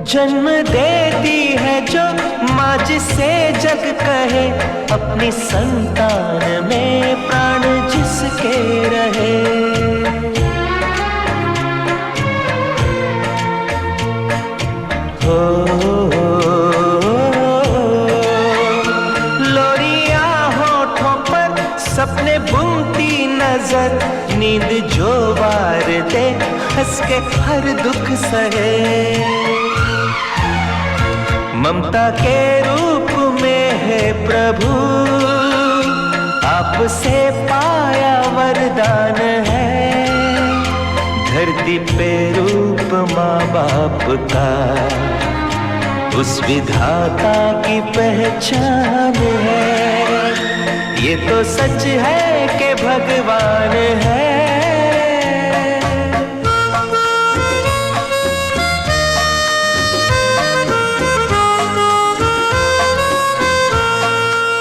जन्म देती है जो माँ जिसे जग कहे, अपनी संतान में प्राण जिसके रहे। हो लोरियां होठों पर सपने बुनती नजर, नींद जो वार दे हंस के हर दुख सहे। ममता के रूप में है प्रभु, आपसे पाया वरदान है। धरती पे रूप माँ बाप का, उस विधाता की पहचान है। ये तो सच है कि भगवान